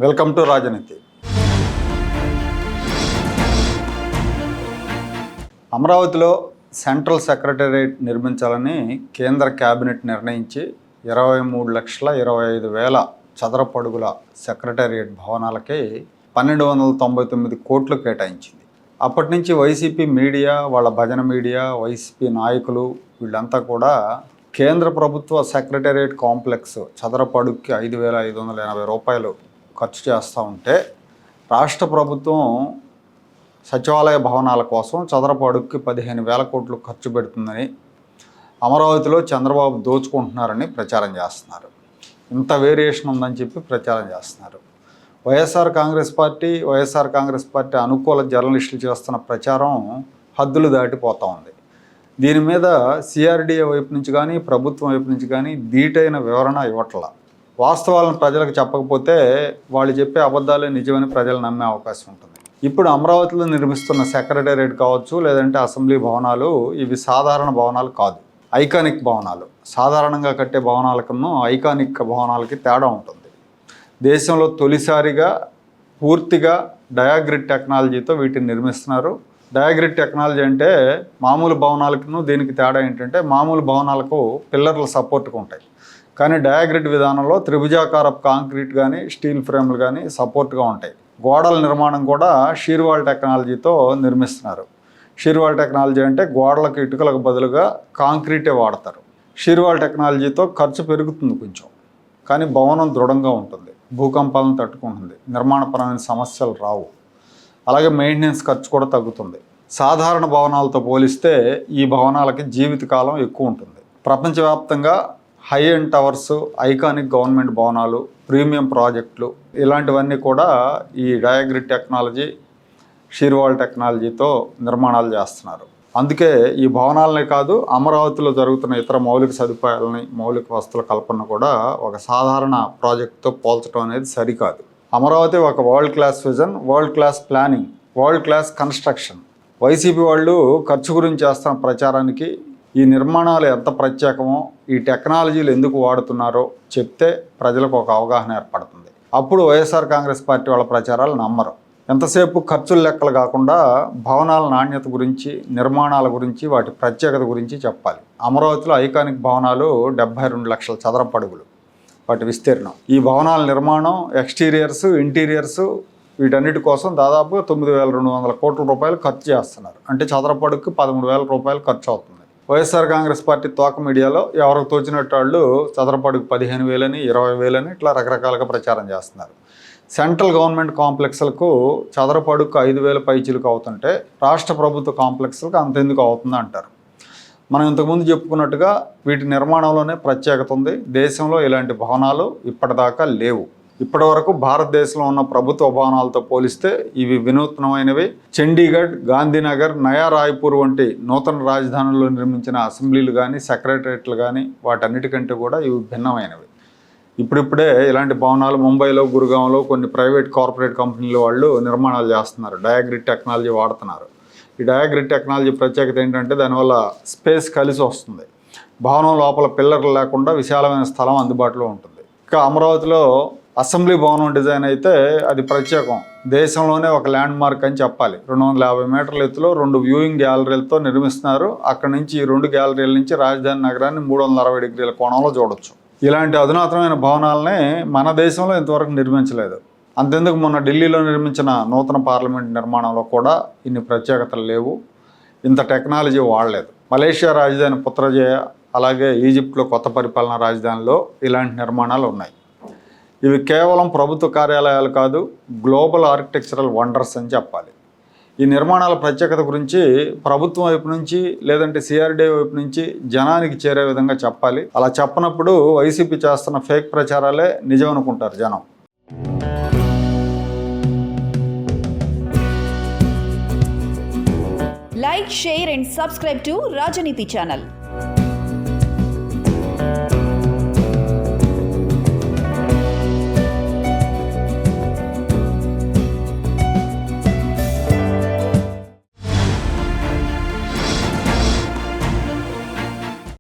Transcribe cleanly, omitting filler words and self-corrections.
Welcome to రాజనీతి. అమరావతిలో central secretariat నిర్మించాలని కేంద్ర కేబినెట్ నిర్ణయించి 23,25,000 చదరపు అడుగుల సెక్రటేరియట్ భవనాలకి 1,299 కోట్లు కేటాయించింది. అప్పటి నుంచి వైసీపీ మీడియా, వాళ్ళ భజన మీడియా, వైసీపీ నాయకులు వీళ్ళంతా కూడా కేంద్ర ప్రభుత్వ సెక్రటేరియట్ కాంప్లెక్స్ చదరపు అడుగుకి 5,580 రూపాయలు ఖర్చు చేస్తూ ఉంటే రాష్ట్ర ప్రభుత్వం సచివాలయ భవనాల కోసం చదరపు అడుగుకి 15,000 కోట్లు ఖర్చు పెడుతుందని, అమరావతిలో చంద్రబాబు దోచుకుంటున్నారని ప్రచారం చేస్తున్నారు. ఇంత వేరియేషన్ ఉందని చెప్పి ప్రచారం చేస్తున్నారు. వైఎస్ఆర్ కాంగ్రెస్ పార్టీ అనుకూల జర్నలిస్టులు చేస్తున్న ప్రచారం హద్దులు దాటిపోతూ ఉంది. దీని మీద సిఆర్డీఏ వైపు నుంచి కానీ, ప్రభుత్వం వైపు నుంచి కానీ ధీటైన వివరణ ఇవ్వట్ల. వాస్తవాలను ప్రజలకు చెప్పకపోతే వాళ్ళు చెప్పే అబద్ధాలే నిజమని ప్రజలు నమ్మే అవకాశం ఉంటుంది. ఇప్పుడు అమరావతిలో నిర్మిస్తున్న సెక్రటేరియట్ కావచ్చు, లేదంటే అసెంబ్లీ భవనాలు, ఇవి సాధారణ భవనాలు కాదు, ఐకానిక్ భవనాలు. సాధారణంగా కట్టే భవనాలకన్నా ఐకానిక్ భవనాలకి తేడా ఉంటుంది. దేశంలో తొలిసారిగా పూర్తిగా డయాగ్రిడ్ టెక్నాలజీతో వీటిని నిర్మిస్తున్నారు. డయాగ్రిడ్ టెక్నాలజీ అంటే మామూలు భవనాలకు దీనికి తేడా ఏంటంటే, మామూలు భవనాలకు పిల్లర్ల సపోర్ట్గా ఉంటాయి, కానీ డయాగ్రిడ్ విధానంలో త్రిభుజాకార కాంక్రీట్ కానీ స్టీల్ ఫ్రేమ్లు కానీ సపోర్ట్గా ఉంటాయి. గోడల నిర్మాణం కూడా షీర్వాల్ టెక్నాలజీతో నిర్మిస్తున్నారు. షీర్వాల్ టెక్నాలజీ అంటే గోడలకు ఇటుకలకు బదులుగా కాంక్రీటే వాడతారు. షీర్వాల్ టెక్నాలజీతో ఖర్చు పెరుగుతుంది కొంచెం, కానీ భవనం దృఢంగా ఉంటుంది, భూకంపాలను తట్టుకుంటుంది, నిర్మాణపరమైన సమస్యలు రావు. అలాగే మెయింటెనెన్స్ ఖర్చు కూడా తగ్గుతుంది. సాధారణ భవనాలతో పోలిస్తే ఈ భవనాలకి జీవితకాలం ఎక్కువ ఉంటుంది. ప్రపంచవ్యాప్తంగా high end towers, iconic government భవనాలు, ప్రీమియం ప్రాజెక్టులు ఇలాంటివన్నీ కూడా ఈ డయాగ్రిడ్ టెక్నాలజీ, షీర్వాల్ టెక్నాలజీతో నిర్మాణాలు చేస్తున్నారు. అందుకే ఈ భవనాలనే కాదు, అమరావతిలో జరుగుతున్న ఇతర మౌలిక సదుపాయాలని, మౌలిక వసతుల కల్పన కూడా ఒక సాధారణ ప్రాజెక్టుతో పోల్చడం అనేది సరికాదు. అమరావతి ఒక world class vision, world class planning, world class construction. YCP వాళ్ళు ఖర్చు గురించి చేస్తున్న ప్రచారానికి ఈ నిర్మాణాలు ఎంత ప్రత్యేకమో, ఈ టెక్నాలజీలు ఎందుకు వాడుతున్నారో చెప్తే ప్రజలకు ఒక అవగాహన ఏర్పడుతుంది. అప్పుడు వైఎస్ఆర్ కాంగ్రెస్ పార్టీ వాళ్ళ ప్రచారాలు నమ్మరు. ఎంతసేపు ఖర్చుల లెక్కలు కాకుండా భవనాల నాణ్యత గురించి, నిర్మాణాల గురించి, వాటి ప్రత్యేకత గురించి చెప్పాలి. అమరావతిలో ఐకానిక్ భవనాలు 72 లక్షల చదరపు అడుగులు వాటి విస్తీర్ణం. ఈ భవనాల నిర్మాణం, ఎక్స్టీరియర్స్, ఇంటీరియర్స్ వీటన్నిటి కోసం దాదాపు 9,200 కోట్ల రూపాయలు ఖర్చు చేస్తున్నారు. అంటే చదరపు అడుగుకి 13,000 రూపాయలు ఖర్చు అవుతుంది. వైఎస్ఆర్ కాంగ్రెస్ పార్టీ తోక మీడియాలో ఎవరికి తోచినట్టు వాళ్ళు చదరపు అడుగు 15,000 20,000 ఇట్లా రకరకాలుగా ప్రచారం చేస్తున్నారు. సెంట్రల్ గవర్నమెంట్ కాంప్లెక్స్లకు చదరపు అడుగుకు 5,000 పైచీలకు అవుతుంటే రాష్ట్ర ప్రభుత్వ కాంప్లెక్స్లకు అంతెందుకు అవుతుంది అంటారు. మనం ఇంతకుముందు చెప్పుకున్నట్టుగా వీటి నిర్మాణంలోనే ప్రత్యేకత ఉంది. దేశంలో ఇలాంటి భవనాలు ఇప్పటిదాకా లేవు. ఇప్పటి వరకు భారతదేశంలో ఉన్న ప్రభుత్వ భవనాలతో పోలిస్తే ఇవి వినూత్నమైనవి. చండీగఢ్, గాంధీనగర్, నయా రాయ్పూర్ వంటి నూతన రాజధానుల్లో నిర్మించిన అసెంబ్లీలు కానీ, సెక్రటరియట్లు కానీ వాటన్నిటికంటే కూడా ఇవి భిన్నమైనవి. ఇప్పుడిప్పుడే ఇలాంటి భవనాలు ముంబైలో, గురుగాంలో కొన్ని ప్రైవేట్ కార్పొరేట్ కంపెనీల వాళ్ళు నిర్మాణాలు చేస్తున్నారు, డయాగ్రిడ్ టెక్నాలజీ వాడుతున్నారు. ఈ డయాగ్రిడ్ టెక్నాలజీ ప్రత్యేకత ఏంటంటే దానివల్ల స్పేస్ కలిసి వస్తుంది. భవనం లోపల పిల్లర్లు లేకుండా విశాలమైన స్థలం అందుబాటులో ఉంటుంది. ఇక అమరావతిలో అసెంబ్లీ భవనం డిజైన్ అయితే అది ప్రత్యేకం. దేశంలోనే ఒక ల్యాండ్ మార్క్ అని చెప్పాలి. 250 మీటర్ల ఎత్తులో 2 వ్యూయింగ్ గ్యాలరీలతో నిర్మిస్తున్నారు. అక్కడి నుంచి ఈ 2 గ్యాలరీల నుంచి రాజధాని నగరాన్ని 360 డిగ్రీల కోణంలో చూడొచ్చు. ఇలాంటి అధునాతనమైన భవనాలనే మన దేశంలో ఇంతవరకు నిర్మించలేదు. అంతెందుకు మొన్న ఢిల్లీలో నిర్మించిన నూతన పార్లమెంట్ నిర్మాణంలో కూడా ఇన్ని ప్రత్యేకతలు లేవు, ఇంత టెక్నాలజీ వాడలేదు. మలేషియా రాజధాని పుత్రజయ, అలాగే ఈజిప్ట్లో కొత్త పరిపాలనా రాజధానిలో ఇలాంటి నిర్మాణాలు ఉన్నాయి. ఇవి కేవలం ప్రభుత్వ కార్యాలయాలు కాదు, గ్లోబల్ ఆర్కిటెక్చరల్ వండర్స్ అని చెప్పాలి. ఈ నిర్మాణాల ప్రత్యేకత గురించి ప్రభుత్వం వైపు నుంచి, లేదంటే సిఆర్డీఏ వైపు నుంచి జనానికి చేరే విధంగా చెప్పాలి. అలా చెప్పనప్పుడు వైసీపీ చేస్తున్న ఫేక్ ప్రచారాలే నిజం అనుకుంటారు జనం. Like, share and subscribe to Rajaniti channel.